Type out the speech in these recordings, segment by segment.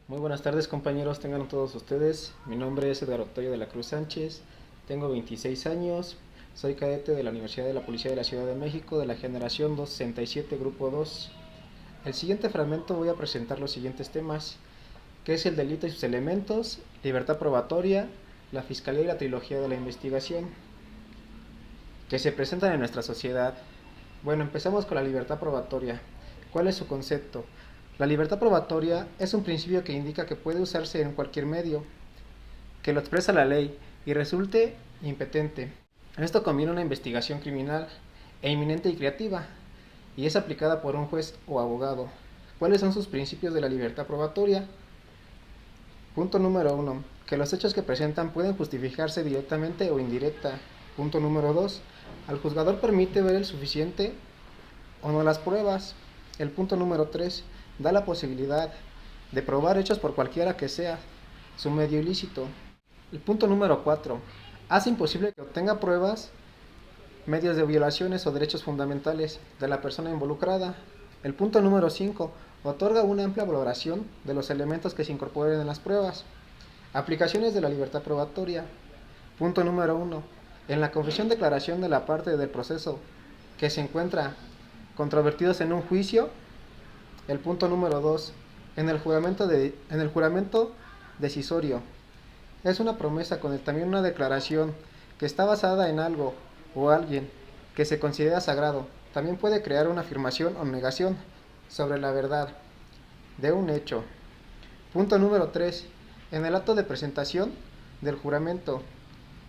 Muy buenas tardes compañeros, tengan todos ustedes. Mi nombre es Edgar Octavio de la Cruz Sánchez, tengo 26 años, soy cadete de la Universidad de la Policía de la Ciudad de México de la generación 267, grupo 2. El siguiente fragmento voy a presentar los siguientes temas, que es el delito y sus elementos, libertad probatoria, la fiscalía y la trilogía de la investigación, que se presentan en nuestra sociedad. Bueno, empezamos con la libertad probatoria. ¿Cuál es su concepto? La libertad probatoria es un principio que indica que puede usarse en cualquier medio, que lo expresa la ley y resulte impetente. Esto combina una investigación criminal e inminente y creativa, y es aplicada por un juez o abogado. ¿Cuáles son sus principios de la libertad probatoria? Punto número 1. Que los hechos que presentan pueden justificarse directamente o indirecta. Punto número 2. Al juzgador permite ver el suficiente o no las pruebas. El punto número 3. Da la posibilidad de probar hechos por cualquiera que sea su medio ilícito. El punto número 4. Hace imposible que obtenga pruebas, medios de violaciones o derechos fundamentales de la persona involucrada. El punto número 5. Otorga una amplia valoración de los elementos que se incorporen en las pruebas. Aplicaciones de la libertad probatoria. Punto número 1. En la confesión declaración de la parte del proceso que se encuentra controvertidos en un juicio. El punto número 2. En el juramento decisorio. Es una promesa con también una declaración que está basada en algo o alguien que se considera sagrado. También puede crear una afirmación o negación sobre la verdad de un hecho. Punto número 3. En el acto de presentación del juramento.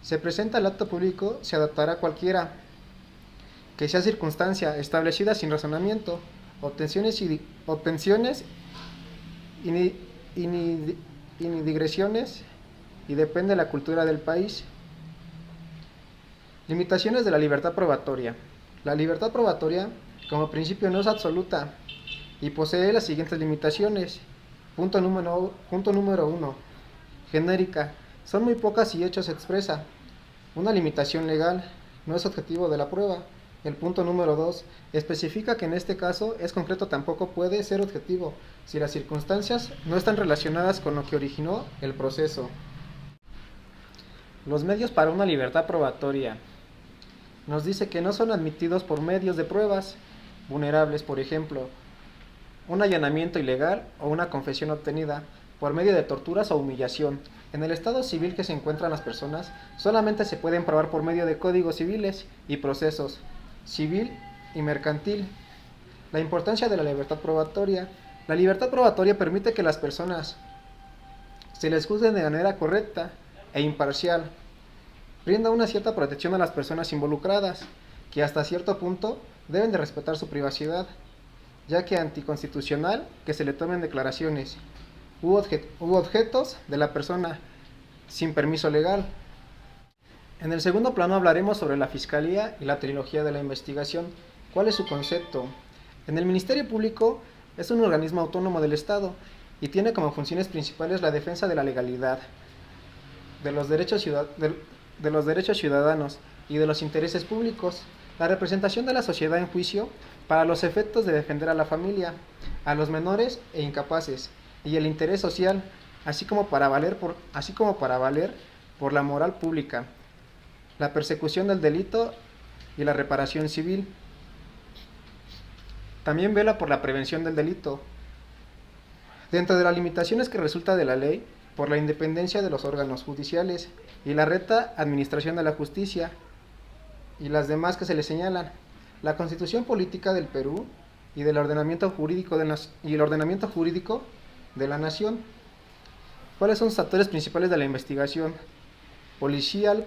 Se presenta el acto público, se adoptará cualquiera que sea circunstancia establecida sin razonamiento, obtenciones y digresiones, y depende de la cultura del país. Limitaciones de la libertad probatoria. La libertad probatoria, como principio, no es absoluta y posee las siguientes limitaciones. Punto número 1. Genérica. Son muy pocas y hechos expresa. Una limitación legal. No es objetivo de la prueba. El punto número 2. Especifica que en este caso es concreto, tampoco puede ser objetivo si las circunstancias no están relacionadas con lo que originó el proceso. Los medios para una libertad probatoria. Nos dice que no son admitidos por medios de pruebas vulnerables, por ejemplo, un allanamiento ilegal o una confesión obtenida por medio de torturas o humillación. En el estado civil que se encuentran las personas, solamente se pueden probar por medio de códigos civiles y procesos civil y mercantil. La importancia de la libertad probatoria. La libertad probatoria permite que las personas se les juzgue de manera correcta e imparcial. Brinda una cierta protección a las personas involucradas, que hasta cierto punto deben de respetar su privacidad, ya que anticonstitucional que se le tomen declaraciones u objetos de la persona sin permiso legal. En el segundo plano hablaremos sobre la Fiscalía y la trilogía de la investigación. ¿Cuál es su concepto? En el Ministerio Público es un organismo autónomo del Estado y tiene como funciones principales la defensa de la legalidad, de los derechos ciudadanos y de los intereses públicos, la representación de la sociedad en juicio para los efectos de defender a la familia, a los menores e incapaces, y el interés social, así como para valer por la moral pública, la persecución del delito y la reparación civil. También vela por la prevención del delito, dentro de las limitaciones que resulta de la ley, por la independencia de los órganos judiciales y la recta administración de la justicia y las demás que se le señalan. La Constitución Política del Perú y el ordenamiento jurídico de la nación. ¿Cuáles son los actores principales de la investigación? Policial,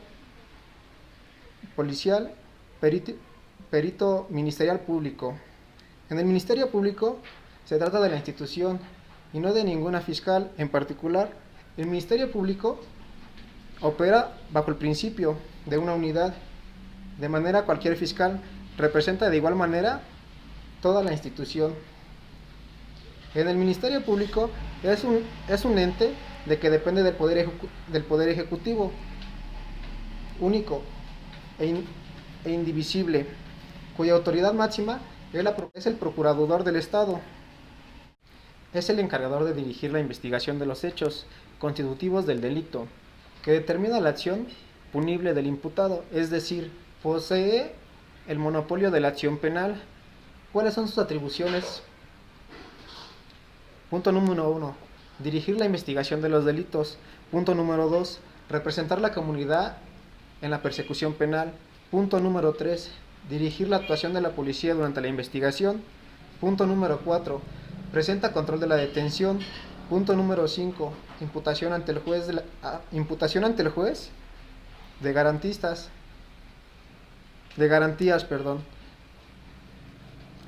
perito ministerial público. En el Ministerio Público se trata de la institución y no de ninguna fiscal en particular. El Ministerio Público opera bajo el principio de una unidad, de manera cualquier fiscal representa de igual manera toda la institución. En el Ministerio Público es un ente de que depende del poder ejecutivo, único e indivisible, cuya autoridad máxima es el procurador del Estado. es el encargador de dirigir la investigación de los hechos constitutivos del delito, que determina la acción punible del imputado, es decir, posee el monopolio de la acción penal. ¿Cuáles son sus atribuciones? Punto número 1. Dirigir la investigación de los delitos. Punto número 2. Representar la comunidad en la persecución penal. Punto número 3. Dirigir la actuación de la policía durante la investigación. Punto número 4. Presenta control de la detención. Punto número 5. Imputación ante el juez de garantías.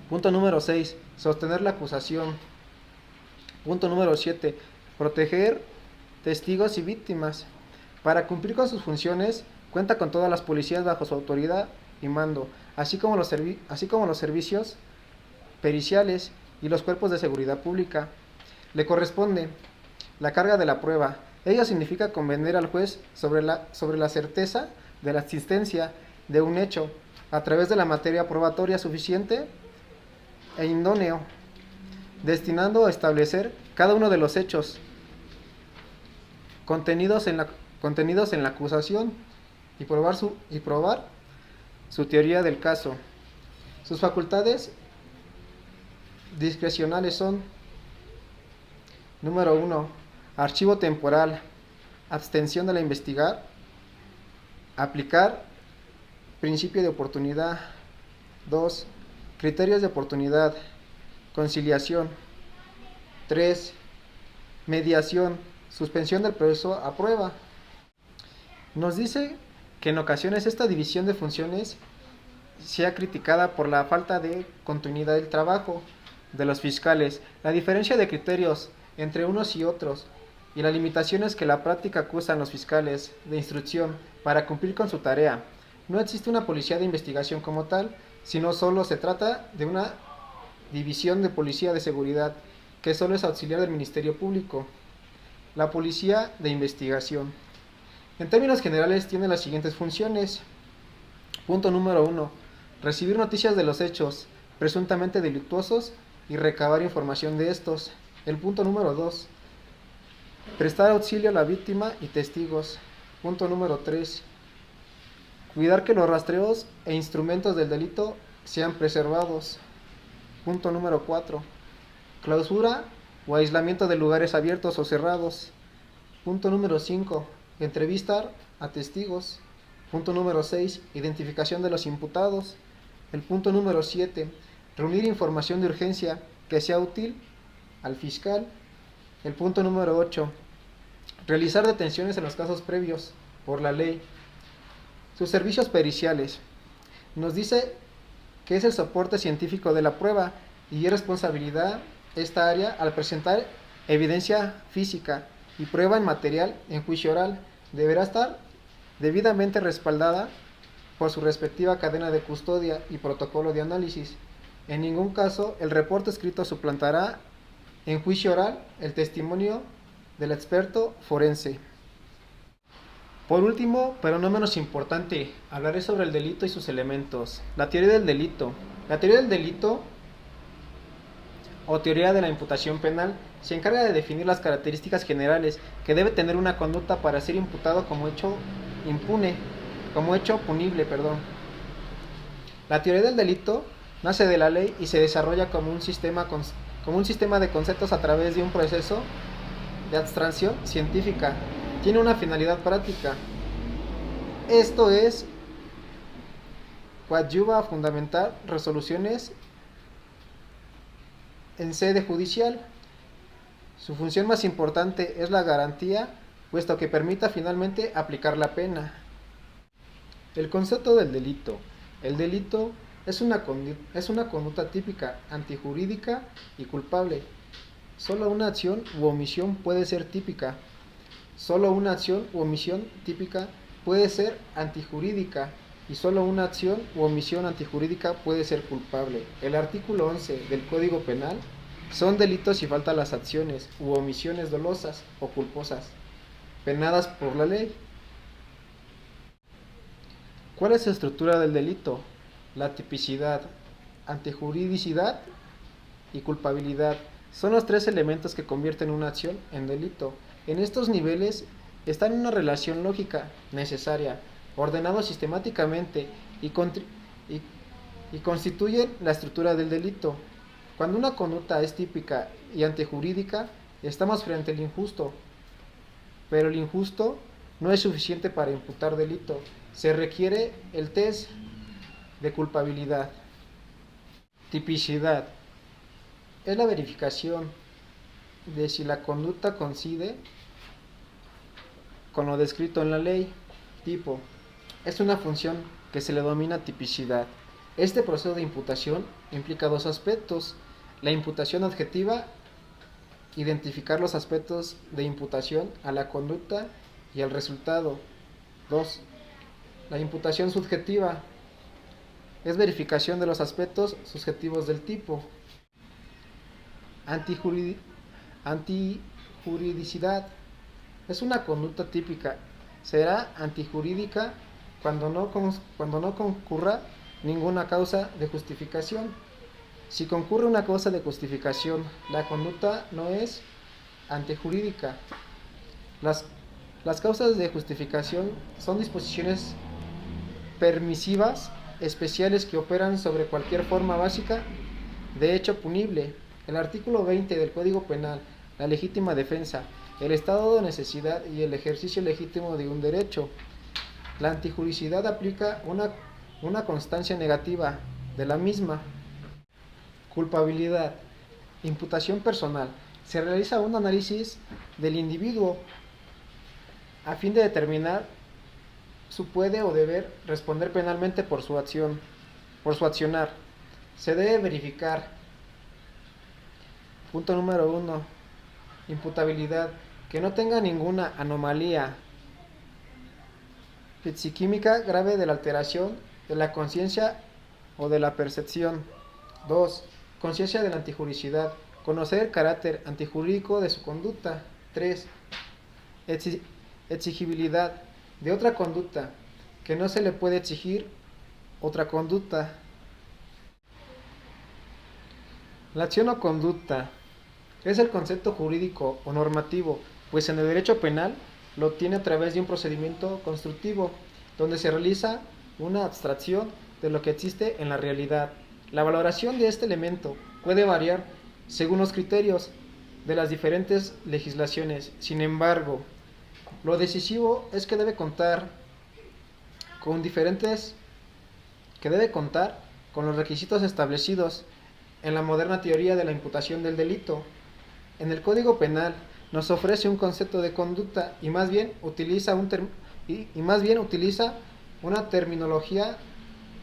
Punto número 6. Sostener la acusación. Punto número 7. Proteger testigos y víctimas. Para cumplir con sus funciones, cuenta con todas las policías bajo su autoridad y mando, así como los servicios periciales y los cuerpos de seguridad pública. Le corresponde la carga de la prueba. Ello significa convencer al juez sobre la certeza de la existencia de un hecho a través de la materia probatoria suficiente e idóneo, destinando a establecer cada uno de los hechos contenidos en la acusación y probar su teoría del caso. Sus facultades discrecionales son: número 1. Archivo temporal, abstención de la investigar, aplicar principio de oportunidad. 2. Criterios de oportunidad, conciliación. 3. Mediación, suspensión del proceso a prueba. Nos dice que en ocasiones esta división de funciones sea criticada por la falta de continuidad del trabajo de los fiscales, la diferencia de criterios entre unos y otros, y las limitaciones que la práctica acusan los fiscales de instrucción para cumplir con su tarea. No existe una policía de investigación como tal, sino solo se trata de una división de policía de seguridad, que solo es auxiliar del Ministerio Público. La policía de investigación, en términos generales, tiene las siguientes funciones. Punto número 1. Recibir noticias de los hechos presuntamente delictuosos y recabar información de estos. El punto número 2. Prestar auxilio a la víctima y testigos. Punto número 3. Cuidar que los rastreos e instrumentos del delito sean preservados. Punto número 4. Clausura o aislamiento de lugares abiertos o cerrados. Punto número 5. Entrevistar a testigos. Punto número 6. Identificación de los imputados. El punto número 7. Reunir información de urgencia que sea útil al fiscal. El punto número 8. Realizar detenciones en los casos previos por la ley. Sus servicios periciales. Nos dice que es el soporte científico de la prueba y es responsabilidad esta área al presentar evidencia física y prueba en material en juicio oral. Deberá estar debidamente respaldada por su respectiva cadena de custodia y protocolo de análisis. En ningún caso el reporte escrito suplantará en juicio oral el testimonio del experto forense. Por último, pero no menos importante, hablaré sobre el delito y sus elementos. La teoría del delito. La teoría del delito o teoría de la imputación penal se encarga de definir las características generales que debe tener una conducta para ser imputado como hecho punible. La teoría del delito nace de la ley y se desarrolla como un sistema de conceptos a través de un proceso de abstracción científica. Tiene una finalidad práctica. Esto es, coadyuva a fundamentar resoluciones en sede judicial. Su función más importante es la garantía, puesto que permita finalmente aplicar la pena. El concepto del delito. El delito es una conducta típica, antijurídica y culpable. Solo una acción u omisión puede ser típica. Solo una acción u omisión típica puede ser antijurídica y solo una acción u omisión antijurídica puede ser culpable. El artículo 11 del Código Penal: son delitos si faltan las acciones u omisiones dolosas o culposas, penadas por la ley. ¿Cuál es la estructura del delito? La tipicidad, antijuridicidad y culpabilidad. Son los tres elementos que convierten una acción en delito. En estos niveles están en una relación lógica necesaria, ordenados sistemáticamente y constituyen la estructura del delito. Cuando una conducta es típica y antijurídica, estamos frente al injusto, pero el injusto no es suficiente para imputar delito. Se requiere el test de culpabilidad. Tipicidad. Es la verificación de si la conducta coincide con lo descrito en la ley. Tipo. Es una función que se le denomina tipicidad. Este proceso de imputación implica dos aspectos. La imputación objetiva, identificar los aspectos de imputación a la conducta y al resultado. 2. La imputación subjetiva es verificación de los aspectos subjetivos del tipo. Antijuridicidad es una conducta típica. Será antijurídica cuando no concurra ninguna causa de justificación. Si concurre una causa de justificación, la conducta no es antijurídica. Las causas de justificación son disposiciones permisivas especiales que operan sobre cualquier forma básica de hecho punible. El artículo 20 del Código Penal, la legítima defensa, el estado de necesidad y el ejercicio legítimo de un derecho. La antijuridicidad aplica una constancia negativa de la misma. Culpabilidad. Imputación personal. Se realiza un análisis del individuo a fin de determinar su puede o deber responder penalmente por su accionar. Se debe verificar. Punto número 1. Imputabilidad. Que no tenga ninguna anomalía psiquímica grave de la alteración de la conciencia o de la percepción. 2. Conciencia de la antijuridicidad. Conocer el carácter antijurídico de su conducta. 3. Exigibilidad de otra conducta. Que no se le puede exigir otra conducta. La acción o conducta es el concepto jurídico o normativo, pues en el derecho penal lo obtiene a través de un procedimiento constructivo, donde se realiza una abstracción de lo que existe en la realidad. La valoración de este elemento puede variar según los criterios de las diferentes legislaciones. Sin embargo, lo decisivo es que debe contar con los requisitos establecidos en la moderna teoría de la imputación del delito. En el Código Penal nos ofrece un concepto de conducta y más bien utiliza una terminología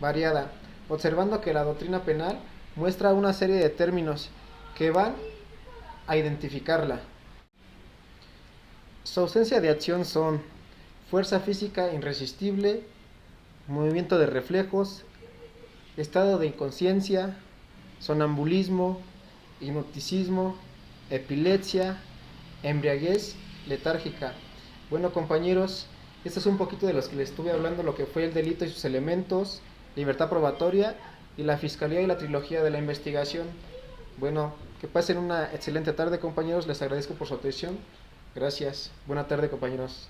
variada, observando que la doctrina penal muestra una serie de términos que van a identificarla. Su ausencia de acción son fuerza física irresistible, movimiento de reflejos, estado de inconsciencia, sonambulismo, hipnoticismo, epilepsia, embriaguez letárgica. Bueno, compañeros, esto es un poquito de los que les estuve hablando, lo que fue el delito y sus elementos, libertad probatoria y la fiscalía y la trilogía de la investigación. Bueno, que pasen una excelente tarde, compañeros, les agradezco por su atención. Gracias. Buena tarde, compañeros.